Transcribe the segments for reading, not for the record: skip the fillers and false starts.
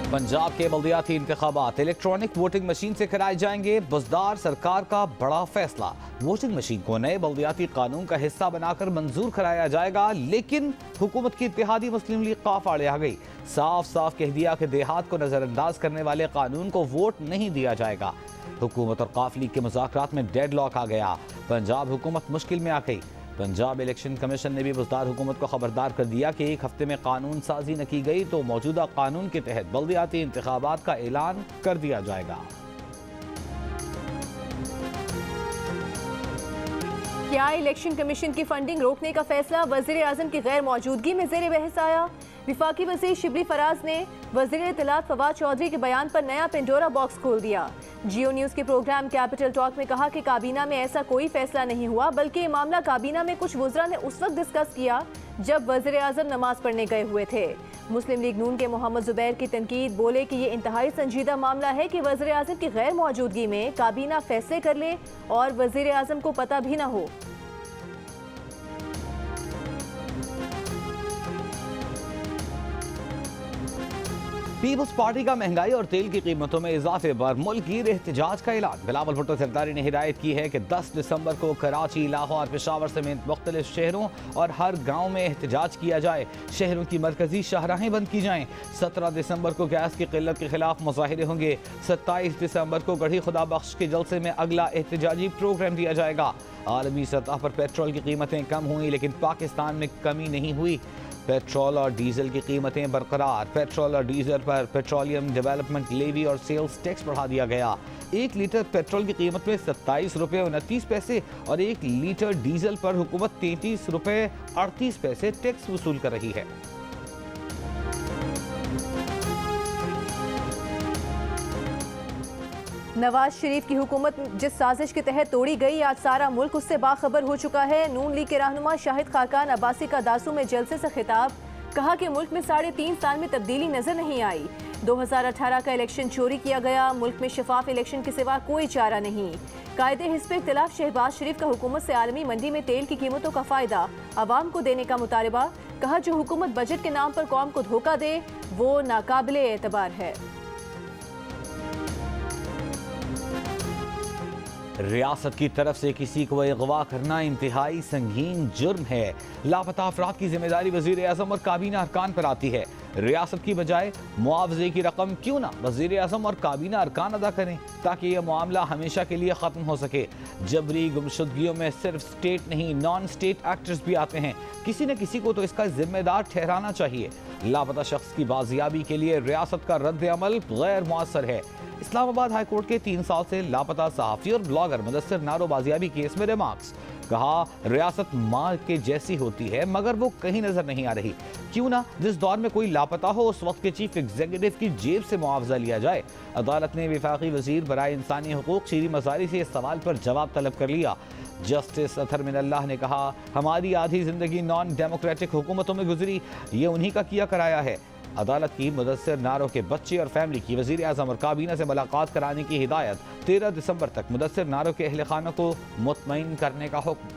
पंजाब के बल्दियाती इंतखाबात electronic voting machine से कराए जाएंगे। बुज़दार सरकार का बड़ा फैसला। वोटिंग मशीन को नए बल्दियाती कानून का हिस्सा बनाकर मंजूर कराया जाएगा, लेकिन हुकूमत की इत्तेहादी मुस्लिम लीग काफ आड़े आ गई। साफ साफ कह दिया कि देहात को नजरअंदाज करने वाले कानून को वोट नहीं दिया जाएगा। हुकूमत और काफ लीग के मुज़ाकरात में डेडलॉक आ गया। पंजाब हुकूमत मुश्किल में आ गई। पंजाब इलेक्शन कमीशन ने भी बुज़दार हुकूमत को खबरदार कर दिया कि एक हफ्ते में कानून साजी न की गई तो मौजूदा कानून के तहत बल्दियाती इंतखाबात का ऐलान कर दिया जाएगा। क्या इलेक्शन कमीशन की फंडिंग रोकने का फैसला वज़ीर आज़म की गैर मौजूदगी में ज़ेर बहस आया। विफाकी वज़ीर शिबली फराज ने वज़ीर इत्तलात फवाद चौधरी के बयान पर नया पेंडोरा बॉक्स खोल दिया। जियो न्यूज़ के प्रोग्राम कैपिटल टॉक में कहा कि काबीना में ऐसा कोई फैसला नहीं हुआ, बल्कि ये मामला काबीना में कुछ वुज़रा ने उस वक्त डिस्कस किया जब वज़ीर आज़म नमाज पढ़ने गए हुए थे। मुस्लिम लीग नून के मोहम्मद जुबैर की तनकीद, बोले कि ये इंतहाई संजीदा मामला है कि वज़ीर आज़म की गैर मौजूदगी में काबीना फैसले कर ले और वज़ीर आज़म को पता भी न हो। पीपल्स पार्टी का महंगाई और तेल की कीमतों में इजाफे पर मुल्कीर एहतजाज का ऐलान। बिलावल भुट्टो सरदारी ने हिदायत की है कि 10 दिसंबर को कराची, लाहौर, पेशावर समेत मुख्तलिफ शहरों और हर गाँव में एहतजाज किया जाए। शहरों की मरकजी शाहराहें बंद की जाएँ। 17 दिसंबर को गैस की किल्लत के खिलाफ मुजाहिरे होंगे। 27 दिसंबर को गढ़ी खुदा बख्श के जलसे में अगला एहतजाजी प्रोग्राम दिया जाएगा। आलमी सतह पर पेट्रोल की कीमतें कम हुई, लेकिन पाकिस्तान में कमी नहीं हुई। पेट्रोल और डीजल की कीमतें बरकरार। पेट्रोल और डीजल पर पेट्रोलियम डेवलपमेंट लेवी और सेल्स टैक्स बढ़ा दिया गया। 1 लीटर पेट्रोल की कीमत में 27 रुपये 29 पैसे और 1 लीटर डीजल पर हुकूमत 33 रुपये 38 पैसे टैक्स वसूल कर रही है। नवाज शरीफ की हुकूमत जिस साजिश के तहत तोड़ी गई, आज सारा मुल्क उससे बाखबर हो चुका है। नून लीग के रहनुमा शाहिद खाकान अब्बासी का दासू में जलसे से खिताब, कहा कि मुल्क में 3.5 साल में तब्दीली नजर नहीं आई। 2018 का इलेक्शन चोरी किया गया। मुल्क में शफाफ इलेक्शन के सिवा कोई चारा नहीं। कायदे हिस्ब इख्तिलाफ शहबाज शरीफ का हुकूमत से आलमी मंडी में तेल की कीमतों का फायदा आवाम को देने का मुतालबा, कहा जो हुकूमत बजट के नाम पर कौम को धोखा दे वो नाकाबिले एतबार है। रियासत की तरफ से किसी को अगवा करना इंतहाई संगीन जुर्म है। लापता अफराद की जिम्मेदारी वजीर आज़म और काबीना अरकान पर आती है। रियासत की बजाय मुआवजे की रकम क्यों ना वजीर आज़म और काबीना अरकान अदा करें, ताकि यह मामला हमेशा के लिए ख़त्म हो सके। जबरी गुमशुदगियों में सिर्फ स्टेट नहीं, नॉन स्टेट एक्टर्स भी आते हैं। किसी न किसी को तो इसका जिम्मेदार ठहराना चाहिए। लापता शख्स की बाजियाबी के लिए रियासत का रद्द अमल गैर मुअस्सर है। इस्लामाबाद हाई कोर्ट के 3 साल से लापता सहाफ़ी और ब्लॉगर मुदस्सिर नारो बाजियाबी केस में रिमार्क्स, कहा रियासत माँ के जैसी होती है मगर वो कहीं नजर नहीं आ रही। क्यों ना जिस दौर में कोई लापता हो उस वक्त के चीफ एग्जीक्यूटिव की जेब से मुआवजा लिया जाए। अदालत ने वफाकी वजीर बराए इंसानी हुकूक शीरी मजारी से इस सवाल पर जवाब तलब कर लिया। जस्टिस अतहर मिनल्लाह ने कहा हमारी आधी जिंदगी नॉन डेमोक्रेटिक हुकूमतों में गुजरी, ये उन्हीं का किया कराया है। अदालत की मुदस्सिर नारो के बच्चे और फैमिली की वजीर आज़म और काबीना से मुलाकात कराने की हिदायत। 13 दिसंबर तक मुदस्सिर नारो के अहले खानों को मुतमईन करने का हुक्म।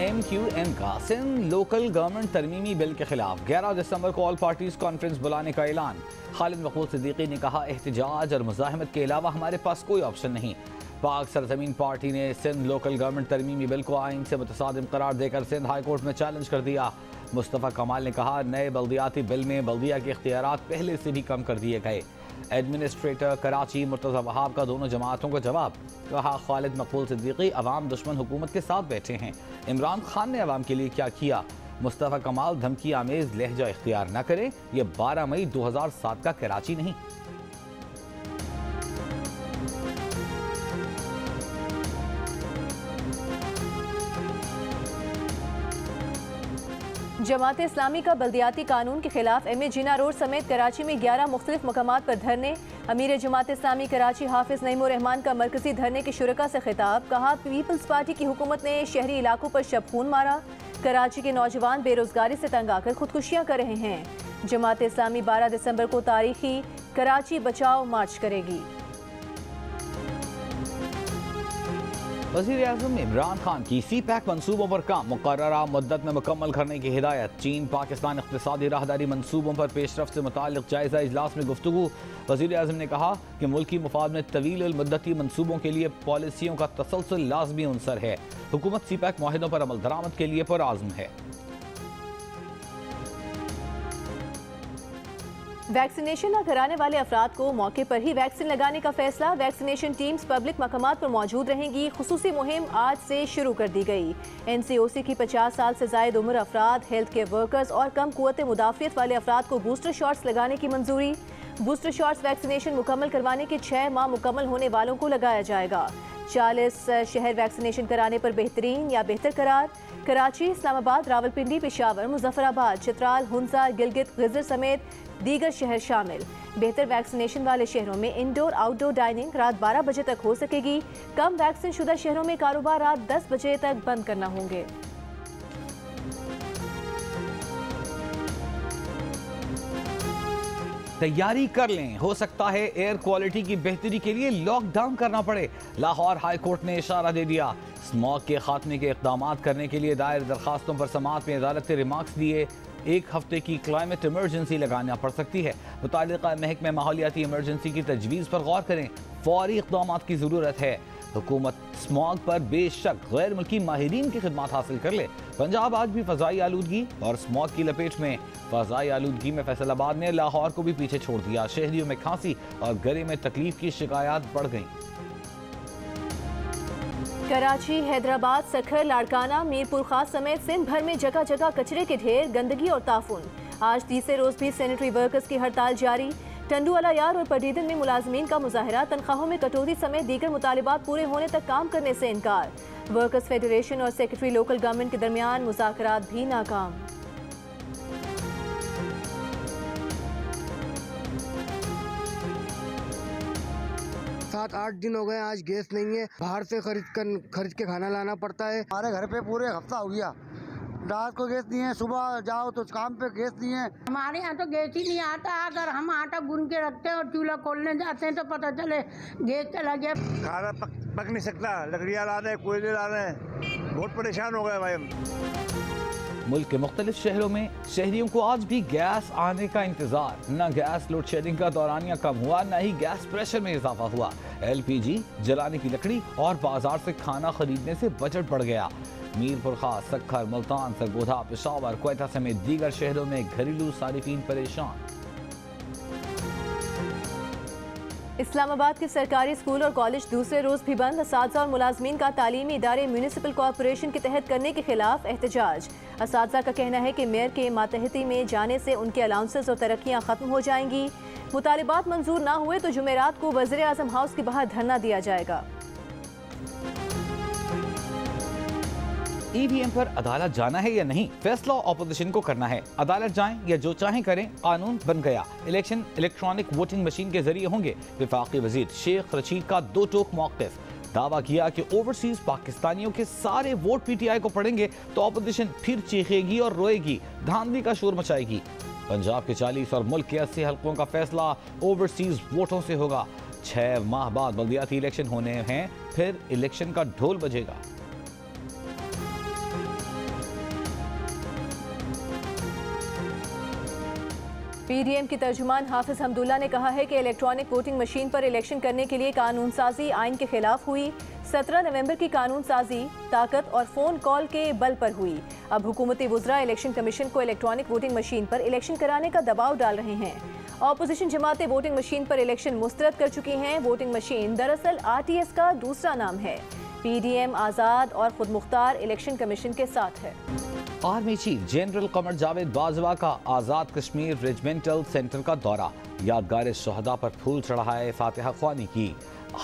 MQM का सिंध लोकल गवर्नमेंट तरमीमी बिल के खिलाफ 11 दिसंबर को ऑल पार्टीज कॉन्फ्रेंस बुलाने का ऐलान। खालिद मकबूल सिद्दीकी ने कहा एहतजाज और मुज़ाहमत के अलावा हमारे पास कोई ऑप्शन नहीं। पाक सरजमीन पार्टी ने सिंध लोकल गवर्नमेंट तरमीमी बिल को आइन से मुतसादिम करार देकर सिंध हाई कोर्ट में चैलेंज कर दिया। मुस्तफ़ा कमाल ने कहा नए बल्दियाती बिल में बल्दिया के इख्तियारात पहले से भी कम कर दिए गए। एडमिनिस्ट्रेटर कराची मुर्तज़ा वहाब का दोनों जमातों को जवाब, कहा खालिद मकबूल सिद्दीकी अवाम दुश्मन हुकूमत के साथ बैठे हैं। इमरान खान ने अवाम के लिए क्या किया। मुस्तफ़ा कमाल धमकी आमेज लहजा इख्तियार न करें, यह 12 मई 2007 का कराची नहीं। जमात इस्लामी का बल्दियाती कानून के खिलाफ MA जिना रोड समेत कराची में 11 मुख्तलिफ मकामात पर धरने। अमीर जमात इस्लामी कराची हाफिज नईमुर रहमान का मरकजी धरने के शुरका से खिताब, कहा पीपल्स पार्टी की हुकूमत ने शहरी इलाकों पर शब खून मारा। कराची के नौजवान बेरोजगारी से तंग आकर खुदकुशियाँ कर रहे हैं। जमात इस्लामी 12 दिसंबर को तारीखी कराची बचाओ मार्च करेगी। वज़ीर-ए-आज़म इमरान खान की सी-पैक मंसूबों पर काम मुकर्ररा मुद्दत में मुकम्मल करने की हिदायत। चीन पाकिस्तान इक़्तिसादी राहदारी मंसूबों पर पेशरफ्त से मुताल्लिक़ जायज़ा इजलास में गुफ्तगू। वज़ीर-ए-आज़म ने कहा कि मुल्की मुफाद में तवील मुद्दती मंसूबों के लिए पॉलिसियों का तसलसल लाज़मी अंसर है। हुकूमत सी-पैक मुआहिदों पर अमल दरामद के लिए पुरआज़्म है। वैक्सीनेशन न कराने वाले अफराद को मौके पर ही वैक्सीन लगाने का फैसला। वैक्सीनेशन टीम्स पब्लिक मकामात पर मौजूद रहेंगी। खुसूसी मुहिम आज से शुरू कर दी गई। NCOC की 50 साल से जायद उम्र अफराद, हेल्थ केयर वर्कर्स और कम कुव्वत मुदाफ़ियत वाले अफराद को बूस्टर शॉट्स लगाने की मंजूरी। बूस्टर शॉट्स वैक्सीनेशन मुकम्मल करवाने के 6 माह मुकम्मल होने वालों को लगाया जाएगा। 40 शहर वैक्सीनेशन कराने पर बेहतरीन या बेहतर करार। कराची, इस्लामाबाद, रावलपिंडी, पेशावर, मुजफ्फराबाद, चित्राल, हुंसा, गिलगित, गिजर समेत दीगर शहर शामिल। बेहतर वैक्सीनेशन वाले शहरों में इंडोर आउटडोर डाइनिंग रात 12 बजे तक हो सकेगी। कम वैक्सीन शुदा शहरों में कारोबार रात 10 बजे तक बंद करना होंगे। तैयारी कर लें, हो सकता है एयर क्वालिटी की बेहतरी के लिए लॉकडाउन करना पड़े। लाहौर हाई कोर्ट ने इशारा दे दिया। स्मॉग के खात्मे के इक़दाम करने के लिए दायर दरखास्तों पर समाअत में अदालत ने रिमार्क्स दिए। 1 हफ्ते की क्लाइमेट इमरजेंसी लगाना पड़ सकती है। मुताल्लिक़ा महकमे माहौलियाती इमरजेंसी की तजवीज़ पर गौर करें। फौरी इक़दाम की ज़रूरत है। हुकूमत स्मॉग पर बेशक गैर मुल्की माहिरीन की खिदमत हासिल कर ले। पंजाब आज भी फ़ज़ाई आलूदगी और स्मॉग की लपेट में। फ़ज़ाई आलूदगी में फैसलाबाद ने लाहौर को भी पीछे छोड़ दिया। शहरियों में खांसी और गले में तकलीफ की शिकायत बढ़ गई। कराची, हैदराबाद, सखर, लाड़काना, मीरपुर खास समेत सिंध भर में जगह जगह कचरे के ढेर, गंदगी और ताफुन। आज तीसरे रोज भी सैनिटरी वर्कर्स की हड़ताल जारी। टंडूवाला यार और पडीदन में मुलाजमीन का मुजाहरा। तनख्वाहों में कटौती समेत दीगर मुतालिबात पूरे होने तक काम करने से इनकार। वर्कर्स फेडरेशन और सेक्रेटरी लोकल गवर्नमेंट के दरमियान मुज़ाकरात भी नाकाम। 7-8 दिन हो गए, आज गैस नहीं है। बाहर से खरीद के खाना लाना पड़ता है। हमारे घर पे पूरे हफ्ता हो गया, रात को गैस नहीं है, सुबह जाओ तो काम पे गैस नहीं है। हमारे यहाँ तो गैस ही नहीं आता। अगर हम आटा गूंद के रखते हैं और चूल्हा खोलने जाते हैं तो पता चले गैस चला गया। खाना पक नहीं सकता, लकड़ियाँ ला रहे, कोयले ला रहे हैं, बहुत परेशान हो गए भाई हम। मुल्क के मुख्तलिफ शहरों में शहरियों को आज भी गैस आने का इंतजार। न गैस लोड शेडिंग का दौरानिया कम हुआ, न ही गैस प्रेशर में इजाफा हुआ। LPG जलाने की लकड़ी और बाजार से खाना खरीदने से बजट बढ़ गया। मीरपुर खास, सखर, मुल्तान, सरगोधा, पेशावर, क्वेटा समेत दीगर शहरों में घरेलू सारिफीन परेशान। इस्लामाबाद के सरकारी स्कूल और कॉलेज दूसरे रोज भी बंद। असातिज़ा और मुलाजमीन का तालीमी इदारे म्यूनिसिपल कॉरपोरेशन के तहत करने के खिलाफ एहतजाज। असातिज़ा का कहना है कि मेयर के मातहती में जाने से उनके अलाउंसेस और तरक्कियाँ खत्म हो जाएंगी। मुतालिबात मंजूर ना हुए तो जुमेरात को वज़ीर आज़म हाउस के बाहर धरना दिया जाएगा। EVM पर अदालत जाना है या नहीं, फैसला ऑपोजिशन को करना है। अदालत जाएं या जो चाहें करें, कानून बन गया। इलेक्शन इलेक्ट्रॉनिक वोटिंग मशीन के जरिए होंगे। वफाकी वजीर शेख रशीद का दो टोक मौक़िफ़। दावा किया कि ओवरसीज पाकिस्तानियों के सारे वोट PTI को पड़ेंगे तो ऑपोजिशन फिर चीखेगी और रोएगी, धांधली का शोर मचाएगी। पंजाब के 40 और मुल्क के 80 हल्कों का फैसला ओवरसीज वोटों से होगा। 6 माह बाद बल्दियाती इलेक्शन होने हैं, फिर इलेक्शन का ढोल बजेगा। PDM की तर्जुमान हाफिज हमदुल्ला ने कहा है कि इलेक्ट्रॉनिक वोटिंग मशीन पर इलेक्शन करने के लिए कानून साजी आइन के खिलाफ हुई। 17 नवंबर की कानून साजी ताकत और फोन कॉल के बल पर हुई। अब हुकूमती वुज़रा इलेक्शन कमीशन को इलेक्ट्रॉनिक वोटिंग मशीन पर इलेक्शन कराने का दबाव डाल रहे हैं। ऑपोजिशन जमातें वोटिंग मशीन पर इलेक्शन मुस्तरद कर चुकी हैं। वोटिंग मशीन दरअसल RTS का दूसरा नाम है। PDM आज़ाद और खुद मुख्तार इलेक्शन कमीशन के साथ है। Army chief general Qamar Javed Bajwa का आज़ाद कश्मीर रेजिमेंटल सेंटर का दौरा। यादगार शहदा पर फूल चढ़ाए, फातिहा ख्वानी की।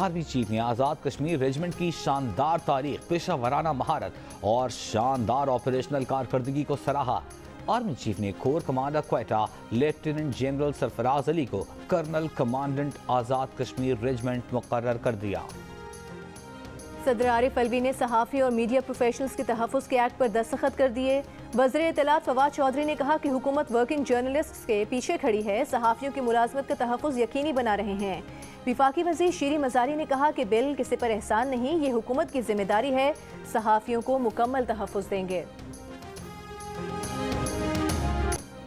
आर्मी चीफ ने आज़ाद कश्मीर रेजिमेंट की शानदार तारीख, पेशा वराना महारत और शानदार ऑपरेशनल कारकर्दगी को सराहा। आर्मी चीफ ने core commander Quetta lieutenant general Sarfaraz Ali को colonel commandant Azad Kashmir regiment मुकर्रर कर दिया। सदर आरिफ अलवी ने सहाफ़ी और मीडिया प्रोफेशनल्स के तहफ़्फ़ुज़ के एक्ट पर दस्तखत कर दिए। वज़ीर इत्तलात फवाद चौधरी ने कहा कि हुकूमत वर्किंग जर्नलिस्ट्स के पीछे खड़ी है, सहाफ़ियों की मुलाज़मत का तहफ़्फ़ुज़ यकीनी बना रहे हैं। विफाकी वज़ीर शीरी मज़ारी ने कहा कि बिल किसी पर एहसान नहीं, ये हुकूमत की जिम्मेदारी है, सहाफ़ियों को मुकम्मल तहफ़्फ़ुज़ देंगे।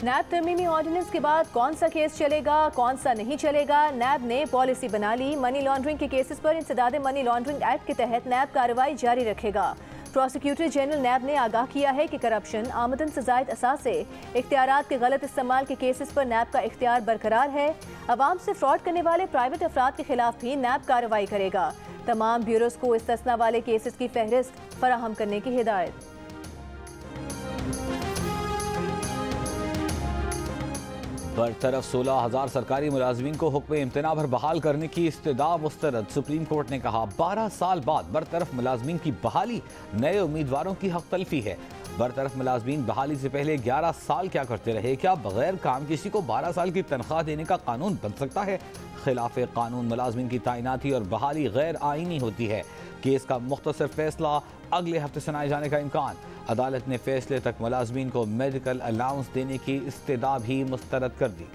नैब तरमीमी ऑर्डिनेंस के बाद कौन सा केस चलेगा, कौन सा नहीं चलेगा, नैब ने पॉलिसी बना ली। मनी लॉन्ड्रिंग के केसेस पर इंसदाद मनी लॉन्ड्रिंग एक्ट के तहत नैब कार्रवाई जारी रखेगा। प्रोसिक्यूटर जनरल नैब ने आगाह किया है कि करप्शन, आमदन से ज़ायद असासे, इख्तियारात के गलत इस्तेमाल के केसेस पर नैब का इख्तियार बरकरार है। अवाम से फ्रॉड करने वाले प्राइवेट अफराद के खिलाफ भी नैब कार्रवाई करेगा। तमाम ब्यूरोज को इस्तिस्ना वाले केसेस की फहरिस्त फराहम करने की हिदायत। बरतरफ 16,000 सरकारी मुलाजमीन को हुक्म इम्तना पर बहाल करने की इस्तदा मुस्तरद। सुप्रीम कोर्ट ने कहा 12 साल बाद बरतरफ मुलाजमीन की बहाली नए उम्मीदवारों की हक तलफी है। बरतरफ मुलाजमीन बहाली से पहले 11 साल क्या करते रहे? क्या बगैर काम किसी को 12 साल की तनख्वाह देने का कानून बन सकता है? खिलाफ कानून मुलाजमीन की तैनाती और बहाली गैर आईनी होती है। केस का मुख्तसर फैसला अगले हफ्ते सुनाए जाने का इम्कान। अदालत ने फैसले तक मुलाजमीन को मेडिकल अलाउंस देने की इस्तदा भी मुस्तरद कर दी।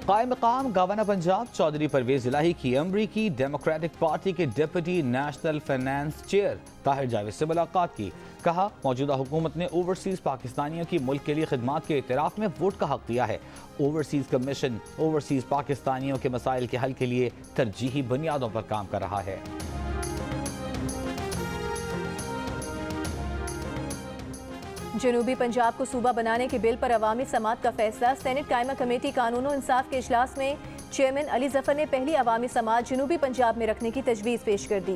कायम मकाम गवर्नर पंजाब चौधरी परवेज इलाही की अमरीकी डेमोक्रेटिक पार्टी के deputy national finance chair Tahir Javed से मुलाकात की। कहा मौजूदा हुकूमत ने ओवरसीज पाकिस्तानियों की मुल्क के लिए खिदमात के इतराफ़ में वोट का हक दिया है। ओवरसीज कमीशन ओवरसीज पाकिस्तानियों के मसाइल के हल के लिए तरजीही बुनियादों पर काम कर रहा है। जनूबी पंजाब को सूबा बनाने के बिल पर अवामी समात का फैसला। सेनेट कायमा कमेटी कानून और इंसाफ के इजलास में चेयरमैन अली जफर ने पहली अवामी समात जनूबी पंजाब में रखने की तजवीज़ पेश कर दी।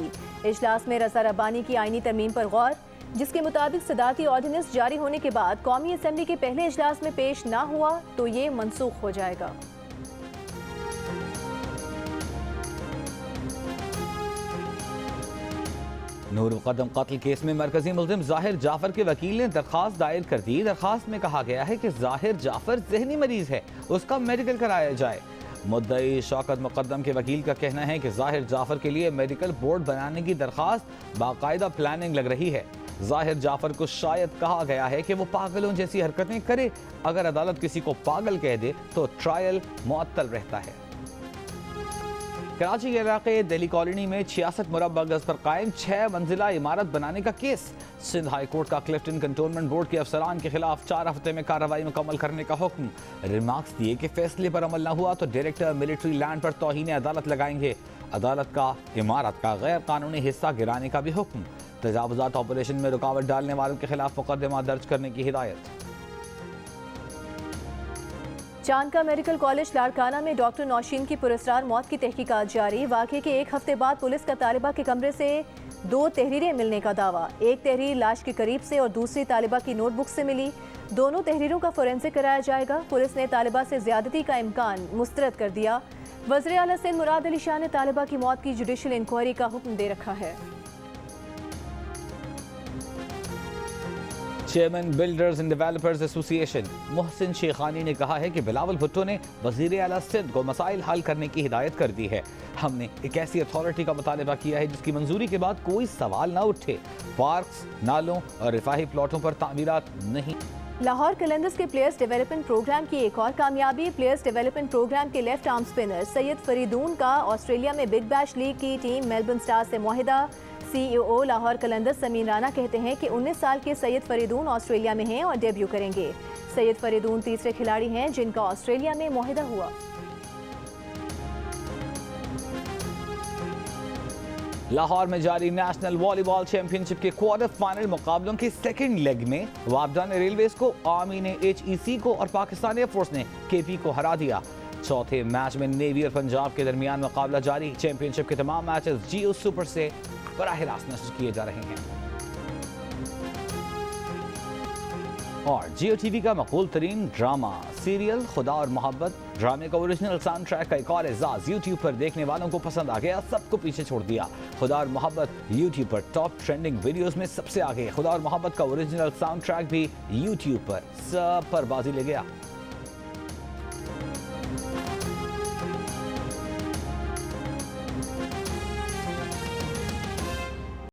इजलास में रजा रब्बानी की आईनी तरमीम पर गौर, जिसके मुताबिक सदारती ऑर्डिनेंस जारी होने के बाद कौमी असम्बली के पहले इजलास में पेश ना हुआ तो ये मनसूख हो जाएगा। नूर मुकद्दम कत्ल केस में मरकजी मुल्जिम जाहिर जाफर के वकील ने दरखास्त दायर कर दी। दरखास्त में कहा गया है कि जाहिर जाफर जहनी मरीज है, उसका मेडिकल कराया जाए। मुद्दई शौकत मुकद्दम के वकील का कहना है कि जाहिर जाफर के लिए मेडिकल बोर्ड बनाने की दरखास्त बाकायदा प्लानिंग लग रही है। जाहिर जाफर को शायद कहा गया है कि वो पागलों जैसी हरकतें करे। अगर अदालत किसी को पागल कह दे तो ट्रायल मुअत्तल रहता है। कराची के इलाके दिल्ली कॉलोनी में 66 मुरब्बा गज पर कायम 6 मंजिला इमारत बनाने का केस। सिंध हाई कोर्ट का क्लिफ्टन कंटोनमेंट बोर्ड के अफसरान के खिलाफ 4 हफ्ते में कार्रवाई मुकम्मल करने का हुक्म। रिमार्क्स दिए कि फैसले पर अमल न हुआ तो डायरेक्टर मिलिट्री लैंड पर तौहीन अदालत लगाएंगे। अदालत का इमारत का गैर कानूनी हिस्सा गिराने का भी हुक्म। तजावुजात ऑपरेशन में रुकावट डालने वालों के खिलाफ मुकदमा दर्ज करने की हिदायत। चांदका मेडिकल कॉलेज लाड़काना में डॉक्टर नौशीन की पुरस्कार मौत की तहकीकात जारी। वाक़े के 1 हफ्ते बाद पुलिस का तालिबा के कमरे से 2 तहरीरें मिलने का दावा। एक तहरीर लाश के करीब से और दूसरी तालिबा की नोटबुक से मिली। दोनों तहरीरों का फोरेंसिक कराया जाएगा। पुलिस ने तालिबा से ज्यादती का इम्कान मुस्तरद कर दिया। वज़ीर आला सिंध मुराद अली शाह ने तालिबा की मौत की जुडिशल इंक्वायरी का हुक्म दे रखा है। Chairman builders and developers association Mohsin Shekhani ने कहा है कि बिलावल भुट्टो ने वज़ीर आला सिंध को मसाइल हल करने की हिदायत कर दी है। हमने एक ऐसी अथॉरिटी का मुतालबा किया है जिसकी मंजूरी के बाद कोई सवाल ना उठे। पार्क्स, नालों और रिफाही प्लॉटों पर तामीरात नहीं। लाहौर कलंदर्स के प्लेयर्स डेवलपमेंट प्रोग्राम की एक और कामयाबी। प्लेयर्स डेवलपमेंट प्रोग्राम के left arm spinner Syed Fareedoon का ऑस्ट्रेलिया में बिग बैश लीग की टीम मेलबर्न स्टार्स से मुआहिदा। CEO लाहौर कलंदर्स समीन राना कहते हैं कि 19 साल के सैयद फरीदून ऑस्ट्रेलिया में हैं और डेब्यू करेंगे। सैयद फरीदून तीसरे खिलाड़ी हैं जिनका ऑस्ट्रेलिया में मुआहिदा हुआ। लाहौर में जारी नेशनल वॉलीबॉल चैंपियनशिप के क्वार्टर फाइनल मुकाबलों के सेकंड लेग में वापडा ने रेलवेज को, आर्मी ने HEC को और पाकिस्तान एयरफोर्स ने KP को हरा दिया। चौथे मैच में नेवी और पंजाब के दरमियान मुकाबला जारी। चैंपियनशिप के तमाम मैचेस Jio सुपर से बराह रास्त नशर किए जा रहे हैं। और Jio TV का मकबूल तरीन ड्रामा सीरियल खुदा और मोहब्बत ड्रामे का ओरिजिनल साउंड ट्रैक का एक और एजाज YouTube पर देखने वालों को पसंद आ गया, सबको पीछे छोड़ दिया। खुदा और मोहब्बत YouTube पर टॉप ट्रेंडिंग वीडियोस में सबसे आगे। खुदा और मोहब्बत का ओरिजिनल साउंड ट्रैक भी YouTube पर सब पर बाजी ले गया।